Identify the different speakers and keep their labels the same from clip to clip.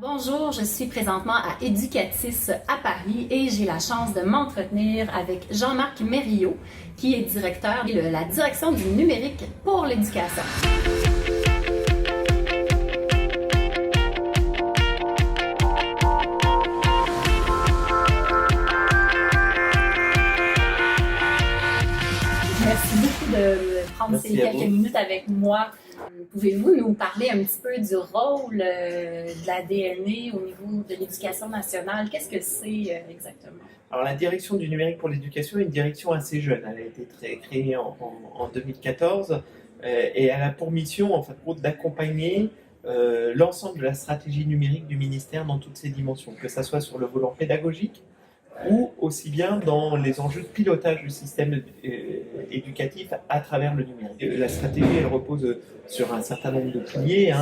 Speaker 1: Bonjour, je suis présentement à Educatis à Paris et j'ai la chance de m'entretenir avec Jean-Marc Mériot, qui est directeur de la direction du numérique pour l'éducation. Merci beaucoup de me prendre ces quelques minutes avec moi. Pouvez-vous nous parler un petit peu du rôle de la DNE au niveau de l'éducation nationale? Qu'est-ce que c'est exactement?
Speaker 2: Alors la direction du numérique pour l'éducation est une direction assez jeune. Elle a été créée en 2014 et elle a pour mission en fait d'accompagner l'ensemble de la stratégie numérique du ministère dans toutes ses dimensions, que ce soit sur le volet pédagogique ou aussi bien dans les enjeux de pilotage du système éducatif à travers le numérique. La stratégie, elle repose sur un certain nombre de piliers,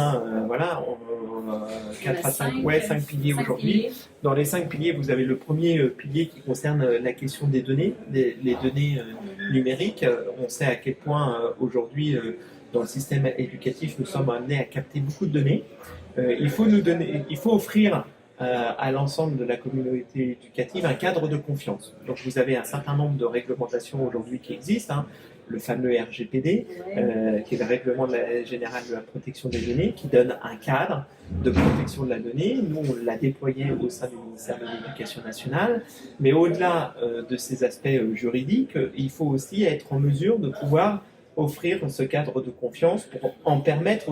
Speaker 2: voilà, 4 à 5 piliers aujourd'hui. Dans les 5 piliers, vous avez le premier pilier qui concerne la question des données, les données numériques. On sait à quel point aujourd'hui, dans le système éducatif, nous sommes amenés à capter beaucoup de données. Il faut offrir à l'ensemble de la communauté éducative un cadre de confiance. Donc vous avez un certain nombre de réglementations aujourd'hui qui existent, le fameux RGPD, qui est le règlement général de la protection des données, qui donne un cadre de protection de la donnée. Nous, on l'a déployé au sein du ministère de l'Éducation nationale, mais au-delà de ces aspects juridiques, il faut aussi être en mesure de pouvoir offrir ce cadre de confiance pour en permettre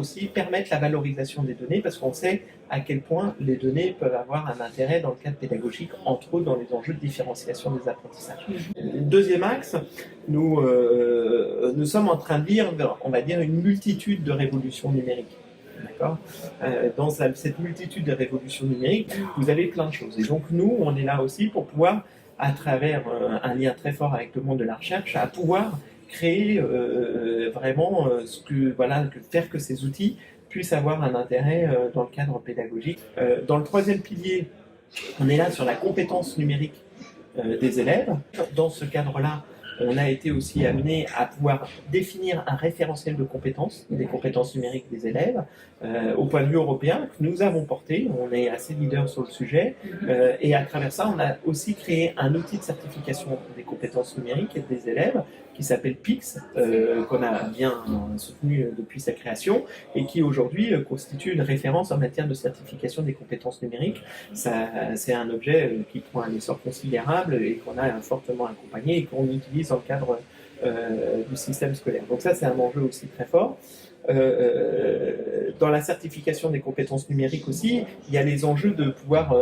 Speaker 2: la valorisation des données, parce qu'on sait à quel point les données peuvent avoir un intérêt dans le cadre pédagogique, entre autres dans les enjeux de différenciation des apprentissages. Deuxième axe, nous sommes en train de vivre, on va dire, une multitude de révolutions numériques. D'accord. Dans cette multitude de révolutions numériques, vous avez plein de choses. Et donc nous, on est là aussi pour pouvoir, à travers un lien très fort avec le monde de la recherche, à pouvoir créer vraiment faire que ces outils puissent avoir un intérêt dans le cadre pédagogique. Dans le troisième pilier, on est là sur la compétence numérique des élèves. Dans ce cadre-là, on a été aussi amené à pouvoir définir un référentiel de compétences, des compétences numériques des élèves, au point de vue européen, que nous avons porté. On est assez leader sur le sujet. Et à travers ça, on a aussi créé un outil de certification des compétences numériques des élèves qui s'appelle PICS, qu'on a bien soutenu depuis sa création et qui aujourd'hui constitue une référence en matière de certification des compétences numériques. C'est un objet qui prend un essor considérable et qu'on a fortement accompagné et qu'on utilise dans le cadre du système scolaire. Donc ça, c'est un enjeu aussi très fort. Dans la certification des compétences numériques aussi, il y a les enjeux de pouvoir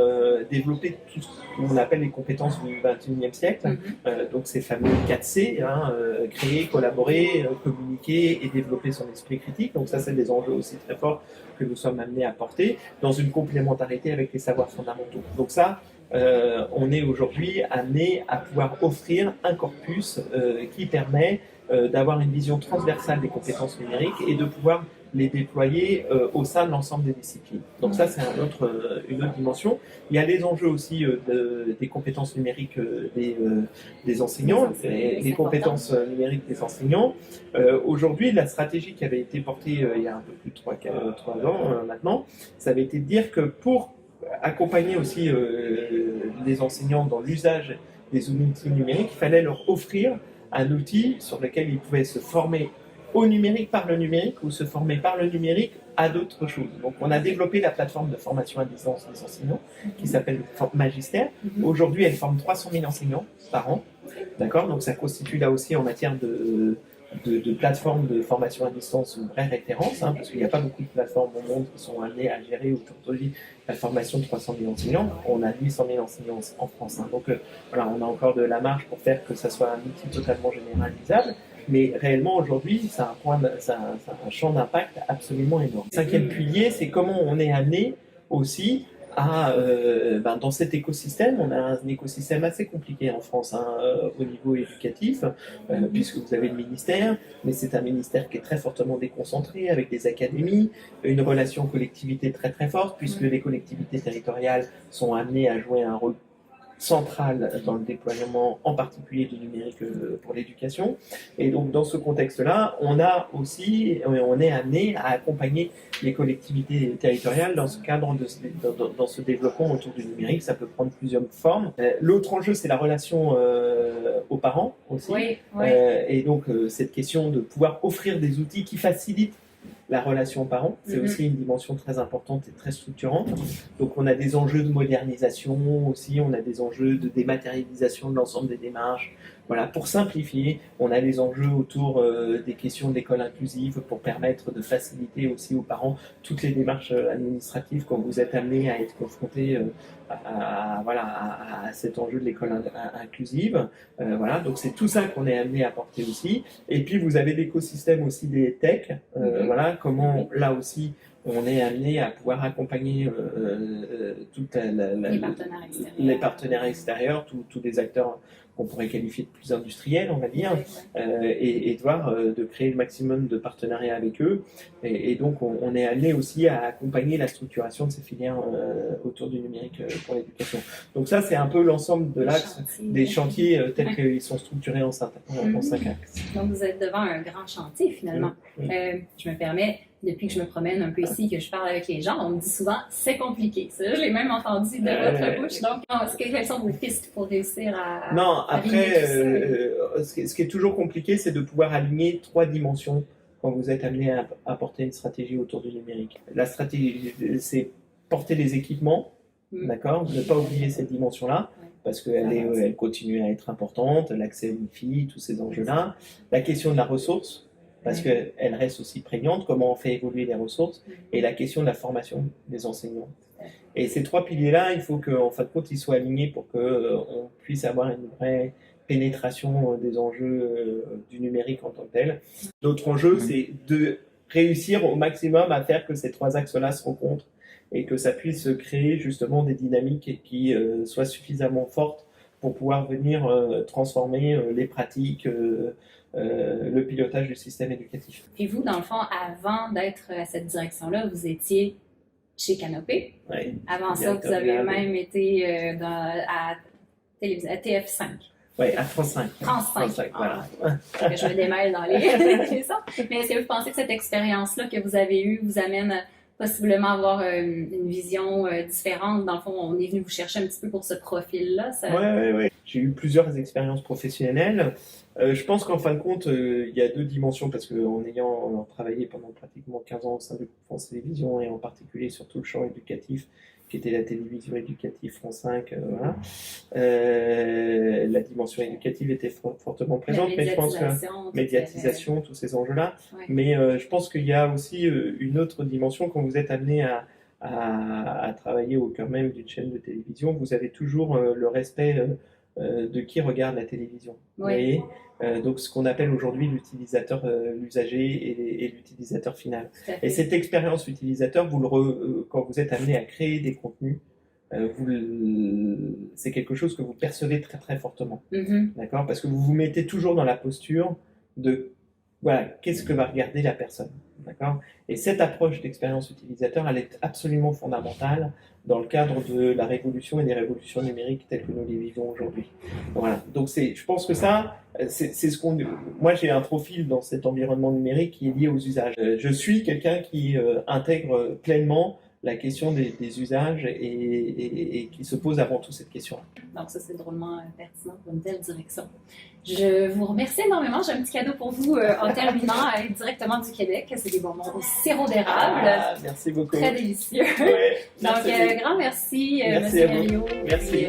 Speaker 2: développer tout ce qu'on appelle les compétences du XXIe siècle, donc ces fameux 4C, créer, collaborer, communiquer et développer son esprit critique. Donc ça, c'est des enjeux aussi très forts que nous sommes amenés à porter dans une complémentarité avec les savoirs fondamentaux. Donc ça, on est aujourd'hui amené à pouvoir offrir un corpus qui permet d'avoir une vision transversale des compétences numériques et de pouvoir les déployer au sein de l'ensemble des disciplines. Donc ça, c'est une autre dimension. Il y a les enjeux aussi des compétences numériques des enseignants, les compétences numériques des enseignants. Aujourd'hui, la stratégie qui avait été portée il y a un peu plus de 3 ans maintenant, ça avait été de dire que pour accompagner aussi les enseignants dans l'usage des outils numériques, il fallait leur offrir un outil sur lequel ils pouvaient se former au numérique par le numérique ou se former par le numérique à d'autres choses. Donc on a développé la plateforme de formation à distance des enseignants qui s'appelle Magister. Aujourd'hui, elle forme 300 000 enseignants par an. D'accord. Donc ça constitue là aussi en matière de plateformes de formation à distance une vraie référence, parce qu'il n'y a pas beaucoup de plateformes au monde qui sont amenées à gérer aujourd'hui la formation de 300 000 enseignants. On a 800 000 enseignants en France. Donc voilà, on a encore de la marge pour faire que ça soit un outil totalement généralisable. Mais réellement, aujourd'hui, ça a un champ d'impact absolument énorme. Cinquième pilier, c'est comment on est amené aussi dans cet écosystème. On a un écosystème assez compliqué en France au niveau éducatif, puisque vous avez le ministère, mais c'est un ministère qui est très fortement déconcentré, avec des académies, une relation collectivité très très forte, puisque les collectivités territoriales sont amenées à jouer un rôle centrale dans le déploiement, en particulier du numérique pour l'éducation. Et donc, dans ce contexte-là, on est amené à accompagner les collectivités territoriales dans ce cadre, dans ce développement autour du numérique. Ça peut prendre plusieurs formes. L'autre enjeu, c'est la relation aux parents aussi.
Speaker 1: Oui, oui.
Speaker 2: Et donc, cette question de pouvoir offrir des outils qui facilitent la relation aux parents, c'est aussi une dimension très importante et très structurante. Donc on a des enjeux de modernisation aussi, on a des enjeux de dématérialisation de l'ensemble des démarches. Voilà, pour simplifier, on a des enjeux autour des questions d'école inclusive pour permettre de faciliter aussi aux parents toutes les démarches administratives quand vous êtes amené à être confronté à cet enjeu de l'école inclusive. Voilà, donc c'est tout ça qu'on est amené à porter aussi. Et puis vous avez l'écosystème aussi des techs. Voilà, comment là aussi on est amené à pouvoir accompagner les partenaires extérieurs, tous les acteurs qu'on pourrait qualifier de plus industriels, on va dire, et de créer le maximum de partenariats avec eux. Et donc, on est amené aussi à accompagner la structuration de ces filières autour du numérique pour l'éducation. Donc ça, c'est un peu l'ensemble de l'axe des chantiers tels qu'ils sont structurés en 5 axes.
Speaker 1: Donc, vous êtes devant un grand chantier, finalement. Je me permets, depuis que je me promène un peu ici, que je parle avec les gens, on me dit souvent « c'est compliqué ». Ça, je l'ai même entendu de votre bouche. Donc, quelles sont vos pistes pour réussir à...
Speaker 2: Non, après, ce qui est toujours compliqué, c'est de pouvoir aligner 3 dimensions quand vous êtes amené à apporter une stratégie autour du numérique. La stratégie, c'est porter les équipements, d'accord, ne pas oublier cette dimension-là, parce qu'elle continue à être importante, l'accès Wi-Fi, tous ces enjeux-là. La question de la ressource, parce qu'elle reste aussi prégnante, comment on fait évoluer les ressources, et la question de la formation des enseignants. Et ces 3 piliers-là, il faut qu'en fin de compte, ils soient alignés pour qu'on puisse avoir une vraie pénétration des enjeux du numérique en tant que tel. L'autre enjeu, c'est de réussir au maximum à faire que ces 3 axes-là se rencontrent et que ça puisse créer justement des dynamiques qui soient suffisamment fortes pour pouvoir venir transformer les pratiques, le pilotage du système éducatif.
Speaker 1: Et vous, dans le fond, avant d'être à cette direction-là, vous étiez chez Canopé.
Speaker 2: Oui.
Speaker 1: Avant ça, vous avez même été à TF5.
Speaker 2: Oui, à France 5.
Speaker 1: France 5.
Speaker 2: Voilà.
Speaker 1: Je me démêle dans les ça. Mais est-ce que vous pensez que cette expérience-là que vous avez eue vous amène possiblement à avoir une vision différente? Dans le fond, on est venu vous chercher un petit peu pour ce profil-là.
Speaker 2: Oui. J'ai eu plusieurs expériences professionnelles. Je pense qu'en fin de compte, il y a 2 dimensions, parce qu'en ayant travaillé pendant pratiquement 15 ans au sein de France Télévisions, et en particulier sur tout le champ éducatif, qui était la télévision éducative France 5, la dimension éducative était fortement présente, mais je pense que médiatisation, tous ces enjeux-là. Ouais. Mais je pense qu'il y a aussi une autre dimension quand vous êtes amené à travailler au cœur même d'une chaîne de télévision. Vous avez toujours le respect de qui regarde la télévision. Vous voyez, donc ce qu'on appelle aujourd'hui l'utilisateur, l'usager et l'utilisateur final. Et cette expérience utilisateur, quand vous êtes amené à créer des contenus, c'est quelque chose que vous percevez très très fortement. D'accord ? Parce que vous vous mettez toujours dans la posture de qu'est-ce que va regarder la personne. D'accord ? Et cette approche d'expérience utilisateur, elle est absolument fondamentale dans le cadre de la révolution et des révolutions numériques telles que nous les vivons aujourd'hui. Voilà. Donc je pense que ça, c'est ce qu'on... Moi, j'ai un profil dans cet environnement numérique qui est lié aux usages. Je suis quelqu'un qui intègre pleinement la question des usages et qui se pose avant tout cette question-là.
Speaker 1: Donc ça, c'est drôlement pertinent pour une telle direction. Je vous remercie énormément. J'ai un petit cadeau pour vous en terminant directement du Québec. C'est des bonbons au sirop d'érable.
Speaker 2: Merci beaucoup.
Speaker 1: Très délicieux.
Speaker 2: Ouais,
Speaker 1: donc, grand merci,
Speaker 2: merci
Speaker 1: M. Herriot.
Speaker 2: Merci.